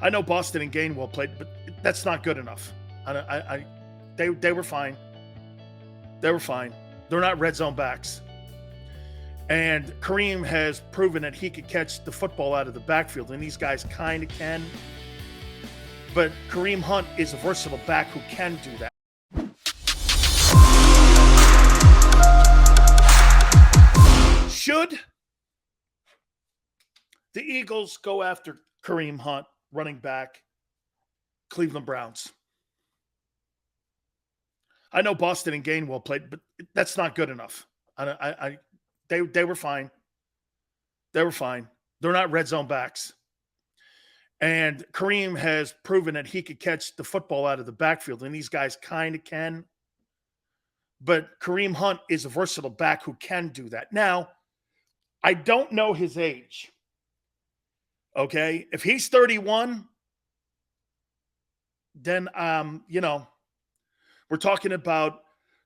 I know Boston and Gainwell played, but that's not good enough. They were fine. They were fine. They're not red zone backs. And Kareem has proven that he could catch the football out of the backfield, and these guys kind of can. But Kareem Hunt is a versatile back who can do that. Should the Eagles go after Kareem Hunt, running back, Cleveland Browns? I know Boston and Gainwell played, but that's not good enough. They were fine. They were fine. They're not red zone backs. And Kareem has proven that he could catch the football out of the backfield, and these guys kind of can. But Kareem Hunt is a versatile back who can do that. Now, I don't know his age. Okay? If he's 31, then we're talking about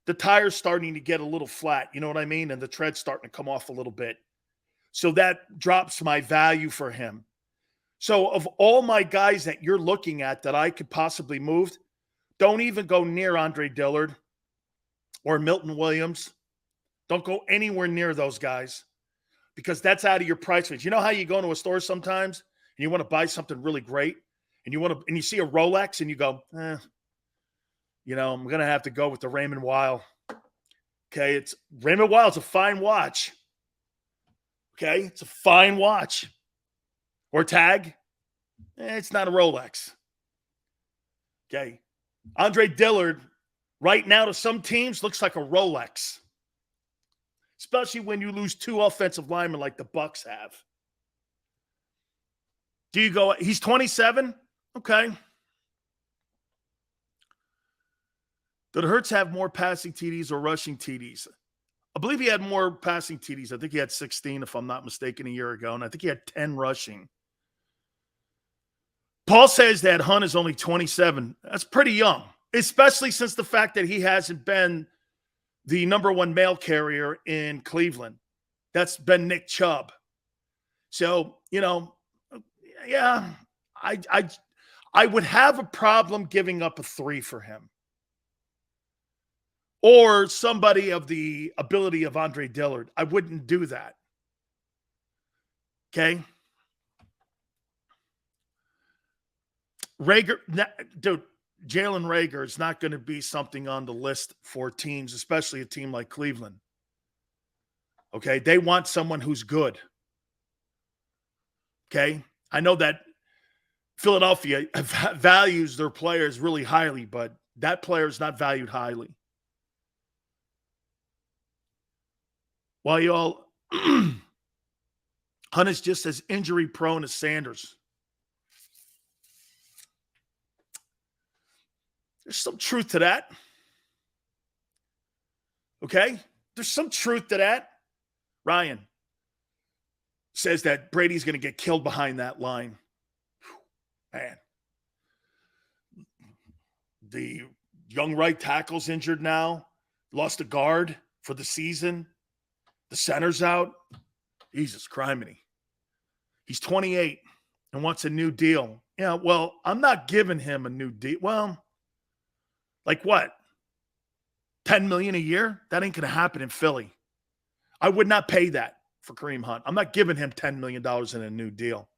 the tires starting to get a little flat, you know what I mean? And the tread's starting to come off a little bit. So that drops my value for him. So of all my guys that you're looking at that I could possibly move, don't even go near Andre Dillard or Milton Williams. Don't go anywhere near those guys because that's out of your price range. You know how you go into a store sometimes and you want to buy something really great and you see a Rolex and you go, I'm going to have to go with the Raymond Weil. Okay, it's Raymond Weil. It's a fine watch. Okay, it's a fine watch. Or Tag. It's not a Rolex. Okay, Andre Dillard right now to some teams looks like a Rolex, especially when you lose two offensive linemen like the Bucs have. Do you go? He's 27. Okay. Did Hurts have more passing TDs or rushing TDs? I believe he had more passing TDs. I think he had 16, if I'm not mistaken, a year ago. And I think he had 10 rushing. Paul says that Hunt is only 27. That's pretty young, especially since the fact that he hasn't been the number one mail carrier in Cleveland. That's been Nick Chubb. So, yeah, I would have a problem giving up a 3 for him. Or somebody of the ability of Andre Dillard. I wouldn't do that. Okay? Jalen Reagor is not going to be something on the list for teams, especially a team like Cleveland. Okay? They want someone who's good. Okay? I know that Philadelphia values their players really highly, but that player is not valued highly. While y'all, Hunt is just as injury prone as Sanders. There's some truth to that. Okay? There's some truth to that. Ryan says that Brady's going to get killed behind that line. Man. The young right tackle's injured now. Lost a guard for the season. The center's out. Jesus criminy. He's 28 and wants a new deal. Yeah, well, I'm not giving him a new deal. Well, like what? $10 million a year? That ain't going to happen in Philly. I would not pay that for Kareem Hunt. I'm not giving him $10 million in a new deal.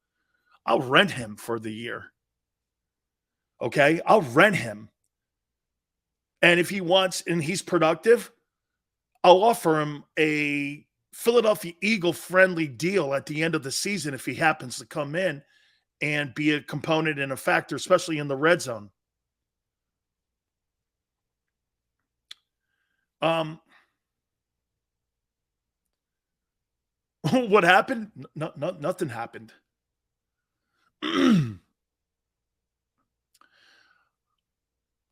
I'll rent him for the year. Okay? I'll rent him. And if he wants and he's productive, I'll offer him a Philadelphia Eagle-friendly deal at the end of the season if he happens to come in and be a component and a factor, especially in the red zone. What happened? Nothing happened.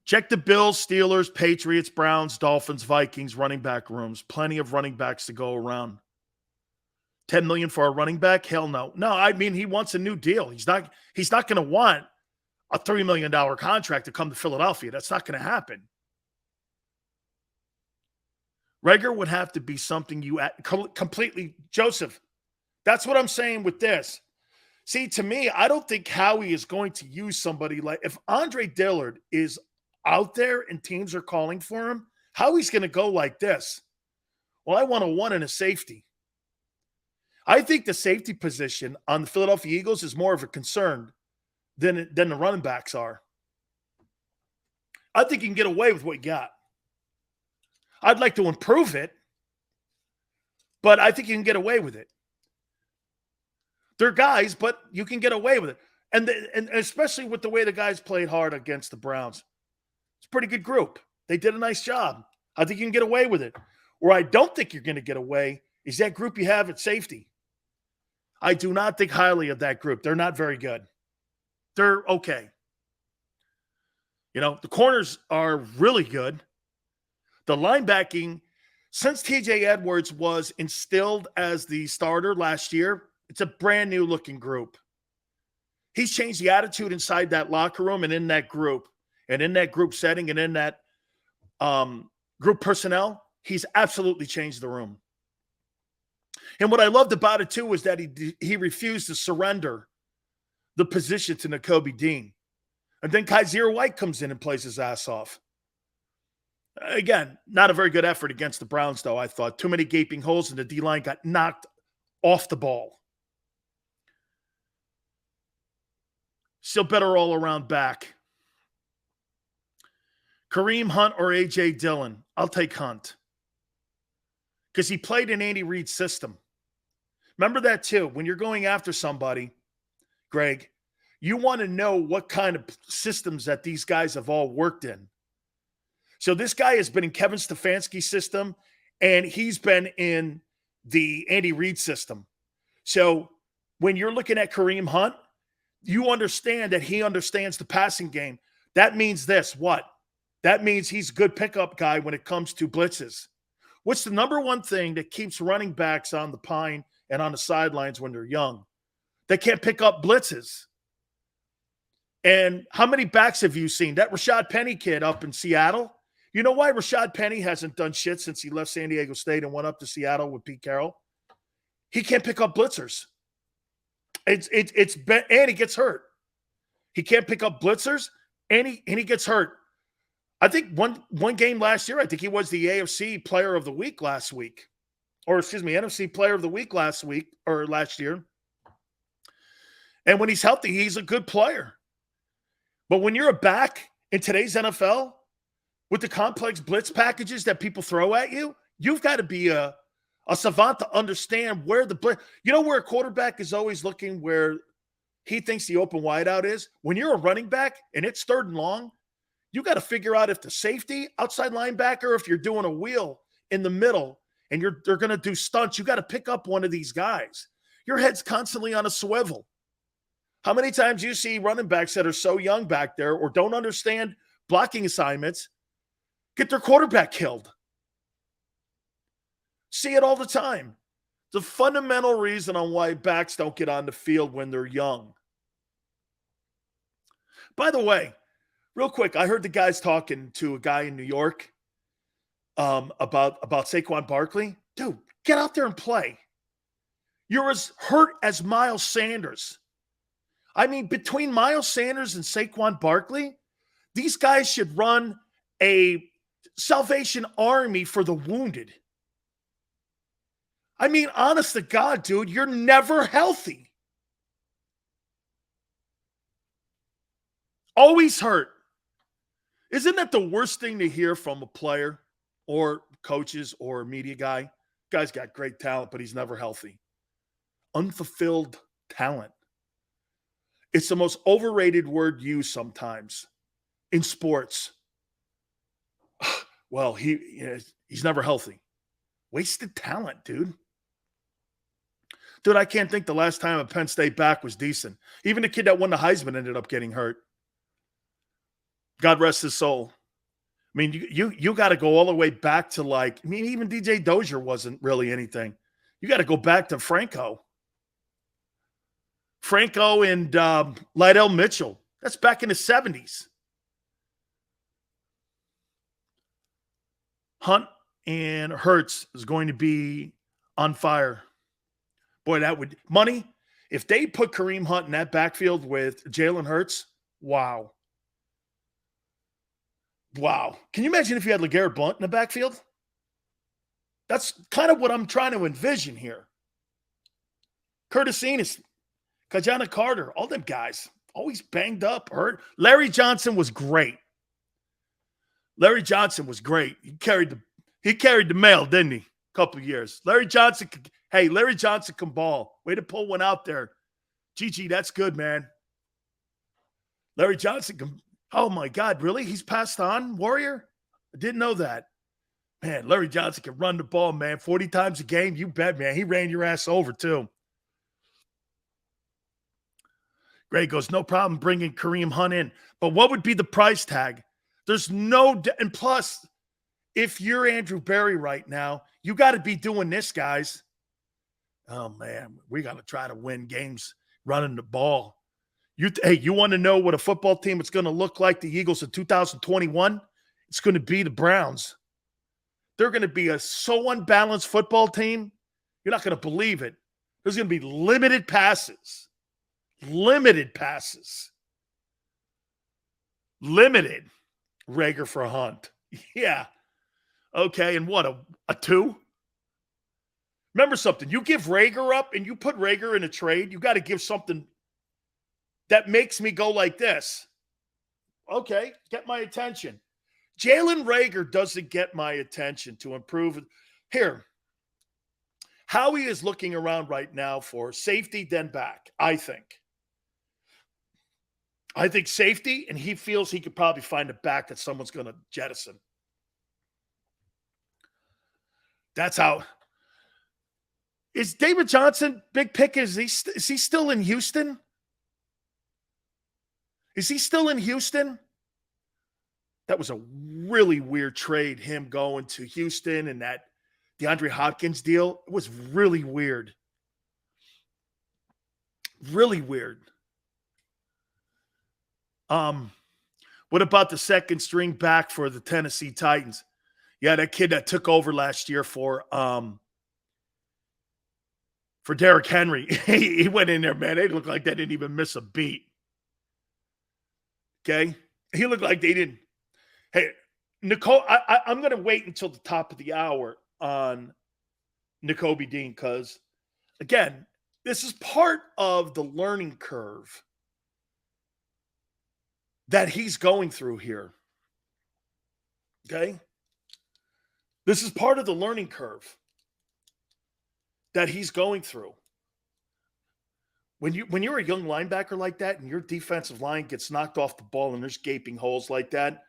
Check the Bills, Steelers, Patriots, Browns, Dolphins, Vikings, running back rooms. Plenty of running backs to go around. $10 million for a running back? Hell no. No, I mean, he wants a new deal. He's not going to want a $3 million contract to come to Philadelphia. That's not going to happen. Reagor would have to be something you completely, Joseph, that's what I'm saying with this. See, to me, I don't think Howie is going to use somebody like if Andre Dillard is out there and teams are calling for him, Howie's going to go like this. Well, I want a one and a safety. I think the safety position on the Philadelphia Eagles is more of a concern than the running backs are. I think you can get away with what you got. I'd like to improve it, but I think you can get away with it. They're guys, but you can get away with it. And especially with the way the guys played hard against the Browns. It's a pretty good group. They did a nice job. I think you can get away with it. Where I don't think you're going to get away is that group you have at safety. I do not think highly of that group. They're not very good. They're okay. You know, the corners are really good. The linebacking, since TJ Edwards was instilled as the starter last year, it's a brand new looking group. He's changed the attitude inside that locker room and in that group setting and in that group personnel. He's absolutely changed the room. And what I loved about it, too, was that he refused to surrender the position to Nakobe Dean. And then Kaiser White comes in and plays his ass off. Again, not a very good effort against the Browns, though, I thought. Too many gaping holes, and the D-line got knocked off the ball. Still better all-around back. Kareem Hunt or A.J. Dillon? I'll take Hunt. Because he played in Andy Reid's system. Remember that, too. When you're going after somebody, Greg, you want to know what kind of systems that these guys have all worked in. So this guy has been in Kevin Stefanski's system, and he's been in the Andy Reid system. So when you're looking at Kareem Hunt, you understand that he understands the passing game. That means this. What? That means he's a good pickup guy when it comes to blitzes. What's the number one thing that keeps running backs on the pine and on the sidelines when they're young? They can't pick up blitzes. And how many backs have you seen? That Rashad Penny kid up in Seattle. You know why Rashad Penny hasn't done shit since he left San Diego State and went up to Seattle with Pete Carroll? He can't pick up blitzers. And he gets hurt. He can't pick up blitzers, and he gets hurt. I think one game last year, I think he was the AFC Player of the Week last week. Or, NFC Player of the Week last year. And when he's healthy, he's a good player. But when you're a back in today's NFL, with the complex blitz packages that people throw at you, you've got to be a savant to understand where the blitz. You know where a quarterback is always looking where he thinks the open wideout is? When you're a running back and it's third and long, you got to figure out if the safety, outside linebacker, if you're doing a wheel in the middle and they're going to do stunts, you got to pick up one of these guys. Your head's constantly on a swivel. How many times you see running backs that are so young back there or don't understand blocking assignments get their quarterback killed? See it all the time. The fundamental reason on why backs don't get on the field when they're young. By the way, real quick, I heard the guys talking to a guy in New York about Saquon Barkley. Dude, get out there and play. You're as hurt as Miles Sanders. I mean, between Miles Sanders and Saquon Barkley, these guys should run a Salvation Army for the wounded. I mean, honest to God, dude, you're never healthy. Always hurt. Isn't that the worst thing to hear from a player or coaches or a media guy? Guy's got great talent, but he's never healthy. Unfulfilled talent. It's the most overrated word used sometimes in sports. Well, he's never healthy. Wasted talent, dude. Dude, I can't think the last time a Penn State back was decent. Even the kid that won the Heisman ended up getting hurt. God rest his soul. I mean, you got to go all the way back to even DJ Dozier wasn't really anything. You got to go back to Franco and Lydell Mitchell. That's back in the 70s. Hunt and Hurts is going to be on fire. Boy, that would money. If they put Kareem Hunt in that backfield with Jalen Hurts, wow. Wow. Can you imagine if you had LeGarrette Blount in the backfield? That's kind of what I'm trying to envision here. Curtis Enos, Kajana Carter, all them guys, always banged up, hurt. Larry Johnson was great. Larry Johnson was great. He carried the mail, didn't he? A couple of years. Larry Johnson can ball. Way to pull one out there. GG, that's good, man. Larry Johnson can, oh my God, really? He's passed on, Warrior? I didn't know that. Man, Larry Johnson can run the ball, man. 40 times a game, you bet, man. He ran your ass over, too. Gray goes, no problem bringing Kareem Hunt in. But what would be the price tag? There's no – and plus, if you're Andrew Berry right now, you got to be doing this, guys. Oh, man, we got to try to win games running the ball. You want to know what a football team is going to look like, the Eagles in 2021? It's going to be the Browns. They're going to be a so unbalanced football team, you're not going to believe it. There's going to be limited passes. Limited passes. Limited. Rager for Hunt. Yeah. Okay, and what, a 2? Remember something. You give Rager up and you put Rager in a trade, you got to give something that makes me go like this. Okay, get my attention. Jalen Rager doesn't get my attention to improve. Here, Howie is looking around right now for safety, then back, I think. I think safety, and he feels he could probably find a back that someone's going to jettison. That's how. Is David Johnson, big pick, is he still in Houston? Is he still in Houston? That was a really weird trade, him going to Houston and that DeAndre Hopkins deal. It was really weird. Really weird. What about the second string back for the Tennessee Titans? Yeah, that kid that took over last year for Derrick Henry. He went in there, man. They looked like they didn't even miss a beat. Okay? He looked like they didn't. Hey, Nicole, I'm going to wait until the top of the hour on Nakobe Dean because, again, this is part of the learning curve that he's going through here. Okay? This is part of the learning curve that he's going through. When you're a young linebacker like that and your defensive line gets knocked off the ball and there's gaping holes like that,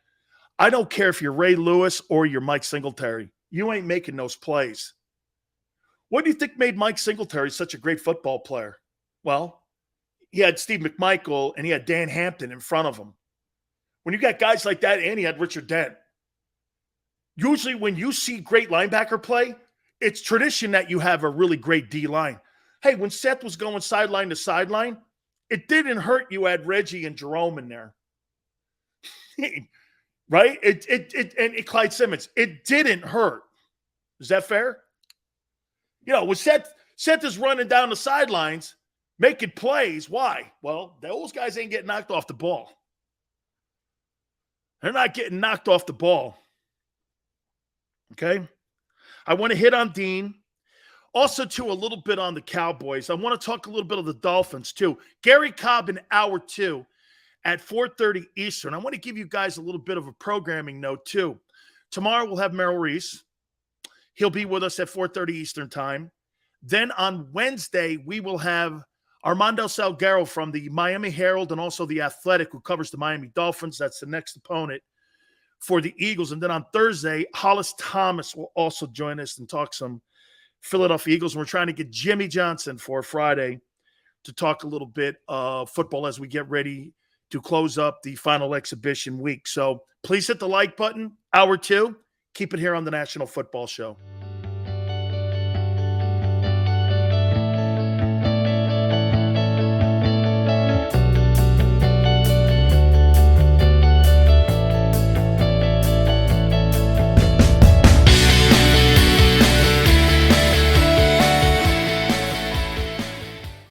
I don't care if you're Ray Lewis or you're Mike Singletary. You ain't making those plays. What do you think made Mike Singletary such a great football player? Well, he had Steve McMichael and he had Dan Hampton in front of him. When you got guys like that, and he had Richard Dent. Usually when you see great linebacker play, it's tradition that you have a really great D-line. Hey, when Seth was going sideline to sideline, it didn't hurt you had Reggie and Jerome in there. Right? And Clyde Simmons. It didn't hurt. Is that fair? You know, when Seth is running down the sidelines, making plays, why? Well, those guys ain't getting knocked off the ball. They're not getting knocked off the ball. Okay? I want to hit on Dean. Also, too, a little bit on the Cowboys. I want to talk a little bit of the Dolphins, too. Gary Cobb in hour 2 at 4:30 Eastern. I want to give you guys a little bit of a programming note, too. Tomorrow, we'll have Merrill Reese. He'll be with us at 4:30 Eastern time. Then on Wednesday, we will have Armando Salguero from the Miami Herald and also the Athletic, who covers the Miami Dolphins. That's the next opponent for the Eagles. And then on Thursday, Hollis Thomas will also join us and talk some Philadelphia Eagles. And we're trying to get Jimmy Johnson for Friday to talk a little bit of football as we get ready to close up the final exhibition week. So please hit the like button. Hour 2. Keep it here on the National Football Show.